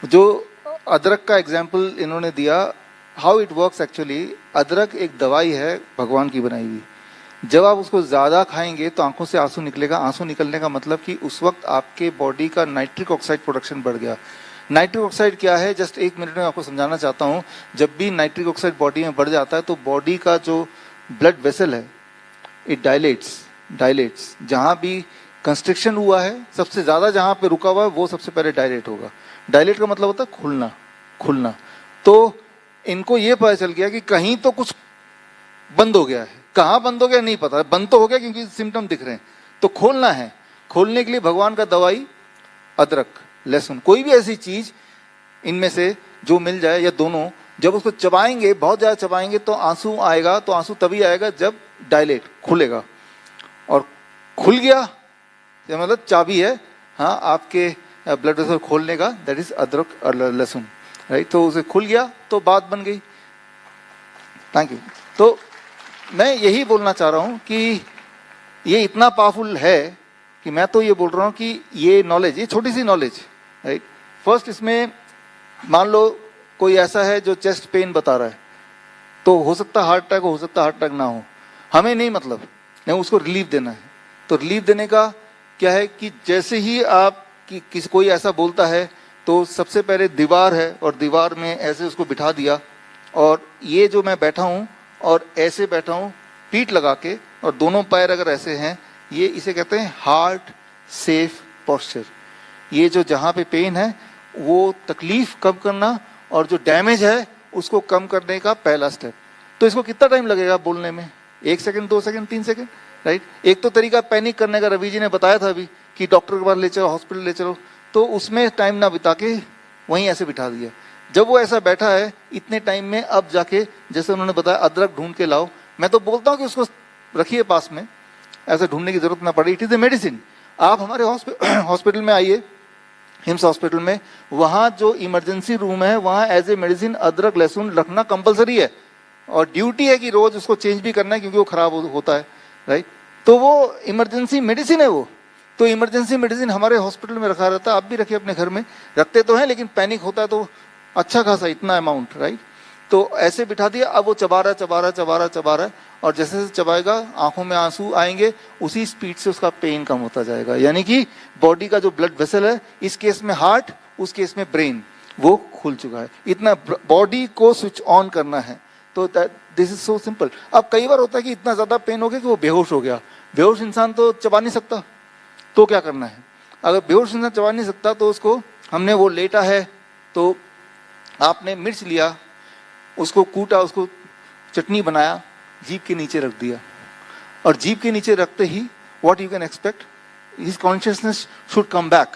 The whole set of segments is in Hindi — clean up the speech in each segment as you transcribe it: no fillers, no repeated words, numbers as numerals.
जो अदरक का एग्जाम्पल इन्होंने दिया, हाउ इट वर्क्स एक्चुअली, अदरक एक दवाई है भगवान की बनाई हुई। जब आप उसको ज़्यादा खाएंगे तो आंखों से आंसू निकलेगा। आंसू निकलने का मतलब कि उस वक्त आपके बॉडी का नाइट्रिक ऑक्साइड प्रोडक्शन बढ़ गया। नाइट्रिक ऑक्साइड क्या है, जस्ट एक मिनट में आपको समझाना चाहता हूँ। जब भी नाइट्रिक ऑक्साइड बॉडी में बढ़ जाता है तो बॉडी का जो ब्लड वेसल है इट डायलेट्स। जहाँ भी कंस्ट्रिक्शन हुआ है, सबसे ज़्यादा जहाँ पे रुका हुआ है वो सबसे पहले डायलेट होगा। डायलेट का मतलब होता है खुलना। तो इनको ये पता चल गया कि कहीं तो कुछ बंद हो गया है। कहाँ बंद हो गया नहीं पता, बंद तो हो गया क्योंकि सिम्टम दिख रहे हैं, तो खोलना है। खोलने के लिए भगवान का दवाई अदरक, लहसुन, कोई भी ऐसी चीज इनमें से जो मिल जाए या दोनों, जब उसको चबाएंगे, बहुत ज्यादा चबाएंगे तो आंसू आएगा। तो आंसू तभी आएगा जब डायलेट खुलेगा। और खुल गया ये मतलब चाबी है, हाँ, आपके ब्लड वेसल खोलने का, दैट इज अदरक और लहसुन, राइट। तो उसे खुल गया तो बात बन गई। Thank you. तो मैं यही बोलना चाह रहा हूं कि ये इतना पावरफुल है कि मैं तो ये बोल रहा हूं कि ये नॉलेज, ये छोटी सी नॉलेज, राइट। फर्स्ट इसमें मान लो कोई ऐसा है जो चेस्ट पेन बता रहा है, तो हो सकता हार्ट अटैक हो सकता हार्ट अटैक ना हो, हमें नहीं मतलब, नहीं, उसको रिलीफ देना है। तो रिलीफ देने का क्या है कि जैसे ही आप किसी कोई ऐसा बोलता है तो सबसे पहले दीवार है और दीवार में ऐसे उसको बिठा दिया, और ये जो मैं बैठा हूँ और ऐसे बैठा हूँ पीठ लगा के, और दोनों पैर अगर ऐसे हैं, ये इसे कहते हैं हार्ट सेफ पोस्चर। ये जो जहाँ पे पेन है वो तकलीफ कम करना और जो डैमेज है उसको कम करने का पहला स्टेप। तो इसको कितना टाइम लगेगा बोलने में? 1 सेकंड, 2 सेकंड, 3 सेकंड, राइट। एक तो तरीका पैनिक करने का रवि जी ने बताया था अभी कि डॉक्टर के पास ले चलो, हॉस्पिटल ले चलो, तो उसमें टाइम ना बिता के वहीं ऐसे बिठा दिया। जब वो ऐसा बैठा है इतने टाइम में, अब जाके जैसे उन्होंने बताया अदरक ढूंढ के लाओ। मैं तो बोलता हूँ कि उसको रखिए पास में, ऐसे ढूंढने की जरूरत ना पड़े। It is a medicine. आप हमारे हॉस्पिटल में आइए, हिम्स हॉस्पिटल में, वहाँ जो इमरजेंसी रूम है वहाँ एज ए मेडिसिन अदरक लहसुन रखना कंपलसरी है, और ड्यूटी है कि रोज उसको चेंज भी करना है क्योंकि वो खराब होता है, राइट। तो वो इमरजेंसी मेडिसिन है वो। तो इमरजेंसी मेडिसिन हमारे हॉस्पिटल में रखा रहता है। आप भी रखिए अपने घर में, रखते तो हैं लेकिन पैनिक होता है तो अच्छा खासा इतना अमाउंट, राइट। तो ऐसे बिठा दिया। अब वो चबा रहा है, और जैसे जैसे चबाएगा आंखों में आंसू आएंगे, उसी स्पीड से उसका पेन कम होता जाएगा। यानी कि बॉडी का जो ब्लड वेसल है, इस केस में हार्ट, उस केस में ब्रेन, वो खुल चुका है। इतना बॉडी को स्विच ऑन करना है। तो दिस इज सो सिंपल। अब कई बार होता है कि इतना ज्यादा पेन हो गया कि वो बेहोश हो गया। बेहोश इंसान तो चबा नहीं सकता, तो क्या करना है? अगर बेहोश इंसान चबा नहीं सकता तो उसको, हमने वो लेटा है तो आपने मिर्च लिया, उसको कूटा, उसको चटनी बनाया, जीभ के नीचे रख दिया, और जीभ के नीचे रखते ही what you can expect, his consciousness should come back.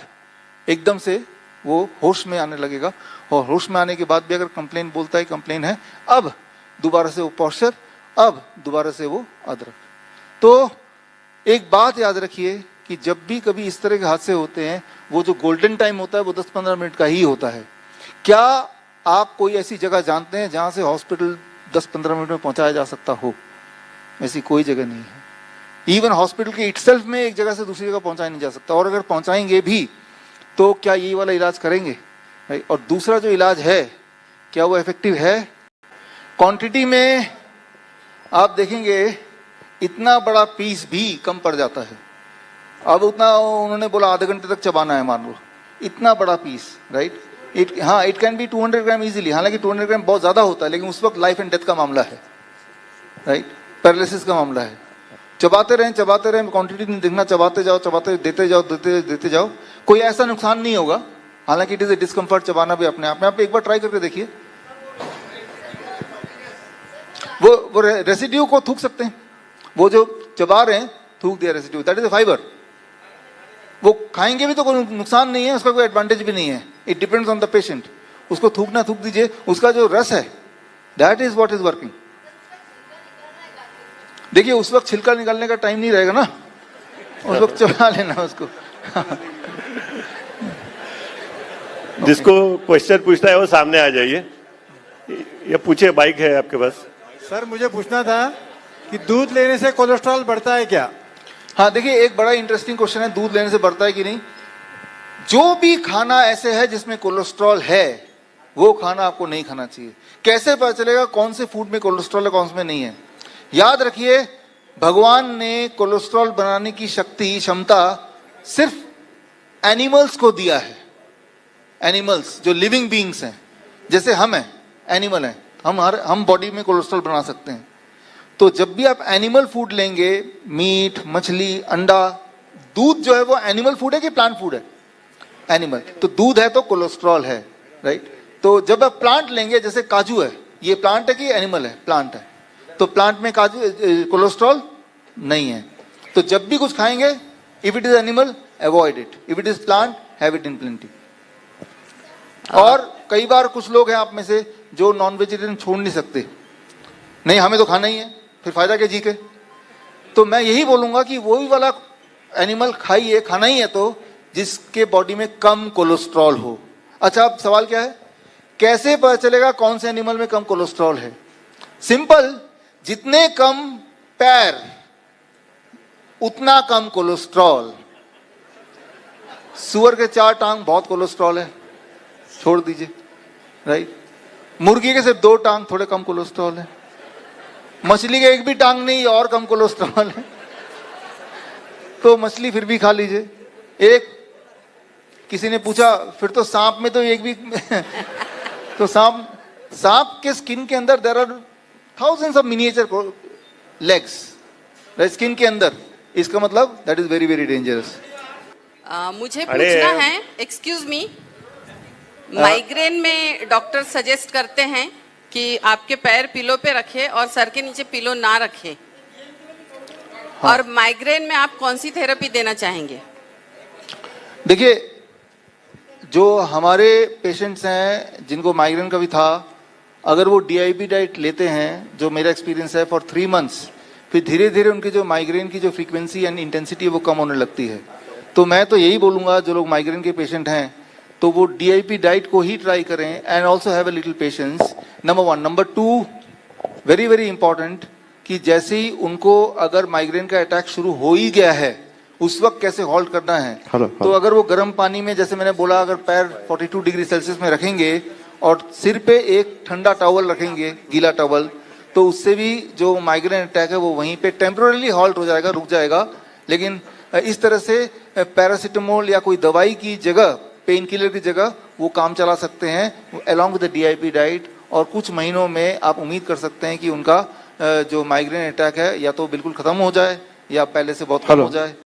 एकदम से वो होश में आने लगेगा, और होश में आने के बाद भी अगर कंप्लेन बोलता है कंप्लेन है, अब दोबारा से वो पोस्चर, अब दोबारा से वो अदरक। तो एक बात याद रखिए कि जब भी कभी इस तरह के हादसे होते हैं, वो जो गोल्डन टाइम होता है वो 10-15 मिनट का ही होता है। क्या आप कोई ऐसी जगह जानते हैं जहां से हॉस्पिटल 10-15 मिनट में पहुंचाया जा सकता हो? ऐसी कोई जगह नहीं है। इवन हॉस्पिटल के इटसेल्फ में एक जगह से दूसरी जगह पहुंचाया नहीं जा सकता, और अगर पहुंचाएंगे भी तो क्या ये वाला इलाज करेंगे? और दूसरा जो इलाज है, क्या वो इफेक्टिव है? क्वांटिटी में आप देखेंगे इतना बड़ा पीस भी कम पड़ जाता है। अब उतना उन्होंने बोला आधे घंटे तक चबाना है, मान लो इतना बड़ा piece, right. It can be 200 gram easily. हालांकि 200 ग्राम बहुत ज्यादा होता है, लेकिन उस वक्त लाइफ एंड डेथ का मामला है, राइट, पैरालिसिस का मामला है। चबाते रहें, क्वांटिटी नहीं देखना, चबाते जाओ, देते जाओ, कोई ऐसा नुकसान नहीं होगा। हालांकि इट इज ए डिस्कम्फर्ट चबाना भी अपने आप में। आप एक बार ट्राई करके देखिए, वो रेसिड्यू को थूक सकते हैं। वो जो चबा रहे हैं, थूक दिया residue, that is a fibre. वो खाएंगे भी तो कोई नुकसान नहीं है, उसका कोई एडवांटेज भी नहीं है। It depends on the patient. उसको थूकना थूक दीजिए, उसका जो रस है that is what is working. देखिए उस वक्त छिलका निकालने का टाइम नहीं रहेगा ना, उस वक्त चबा लेना उसको। जिसको क्वेश्चन पूछना है वो सामने आ जाइए, ये पूछे, बाइक है आपके पास। सर मुझे पूछना था कि दूध लेने से कोलेस्ट्रॉल बढ़ता है क्या? हाँ देखिए, एक बड़ा इंटरेस्टिंग क्वेश्चन है, दूध लेने से बढ़ता है कि नहीं। जो भी खाना ऐसे है जिसमें कोलेस्ट्रॉल है वो खाना आपको नहीं खाना चाहिए। कैसे पता चलेगा कौन से फूड में कोलेस्ट्रॉल है कौन से में नहीं है? याद रखिए, भगवान ने कोलेस्ट्रॉल बनाने की शक्ति क्षमता सिर्फ एनिमल्स को दिया है। एनिमल्स जो लिविंग बीइंग्स हैं, जैसे हम हैं, एनिमल हैं, हम बॉडी में कोलेस्ट्रॉल बना सकते हैं। तो जब भी आप एनिमल फूड लेंगे, मीट, मछली, अंडा, दूध जो है वो एनिमल फूड है कि प्लांट फूड है? एनिमल। तो दूध है तो कोलेस्ट्रॉल है, राइट? तो जब आप प्लांट लेंगे, जैसे काजू है, ये प्लांट है कि एनिमल है? प्लांट है। तो प्लांट में काजू कोलेस्ट्रॉल नहीं है। तो जब भी कुछ खाएंगे, if it is animal avoid it, if it is plant have it in plenty. और कई बार कुछ लोग हैं आप में से जो नॉन वेजिटेरियन छोड़ नहीं सकते, नहीं हमें तो खाना ही है, फिर फायदा क्या जी के? तो मैं यही बोलूंगा कि वो ही वाला एनिमल खाइए, खाना ही है तो जिसके बॉडी में कम कोलेस्ट्रॉल हो। अच्छा, अब सवाल क्या है, कैसे पता चलेगा कौन से एनिमल में कम कोलेस्ट्रॉल है? सिंपल, जितने कम पैर उतना कम कोलेस्ट्रॉल। सुअर के 4 टांग बहुत कोलेस्ट्रॉल है, छोड़ दीजिए, राइट? मुर्गी के सिर्फ 2 टांग थोड़े कम कोलेस्ट्रॉल है। मछली के एक भी टांग नहीं और कम कोलेस्ट्रॉल है, तो मछली फिर भी खा लीजिए। एक किसी ने पूछा फिर तो सांप में तो एक भी तो सांप के स्किन के अंदर there are thousands of miniature legs, skin के अंदर। इसका मतलब that is very very dangerous. मुझे पूछना है, एक्सक्यूज मी, माइग्रेन में डॉक्टर सजेस्ट करते हैं कि आपके पैर पिलो पे रखे और सर के नीचे पिलो ना रखे। हाँ। और माइग्रेन में आप कौन सी थेरेपी देना चाहेंगे? देखिए, जो हमारे पेशेंट्स हैं जिनको माइग्रेन का भी था, अगर वो DIP डाइट लेते हैं, जो मेरा एक्सपीरियंस है, फॉर 3 मंथ्स, फिर धीरे धीरे उनकी जो माइग्रेन की जो फ्रीक्वेंसी एंड इंटेंसिटी है वो कम होने लगती है। तो मैं तो यही बोलूँगा, जो लोग माइग्रेन के पेशेंट हैं तो वो DIP डाइट को ही ट्राई करें and also have a little patience, number 1। Number 2, very very important, कि जैसे ही उनको अगर माइग्रेन का अटैक शुरू हो ही गया है, उस वक्त कैसे हॉल्ट करना है। तो अगर वो गर्म पानी में, जैसे मैंने बोला, अगर पैर 42 डिग्री सेल्सियस में रखेंगे और सिर पे एक ठंडा टॉवल रखेंगे, गीला टॉवल, तो उससे भी जो माइग्रेन अटैक है वो वहीं पे टेम्पररीली हॉल्ट हो जाएगा, रुक जाएगा। लेकिन इस तरह से पैरासीटामोल या कोई दवाई की जगह, पेन किलर की जगह वो काम चला सकते हैं along with the DIP diet, और कुछ महीनों में आप उम्मीद कर सकते हैं कि उनका जो माइग्रेन अटैक है या तो बिल्कुल खत्म हो जाए या पहले से बहुत कम हो जाए।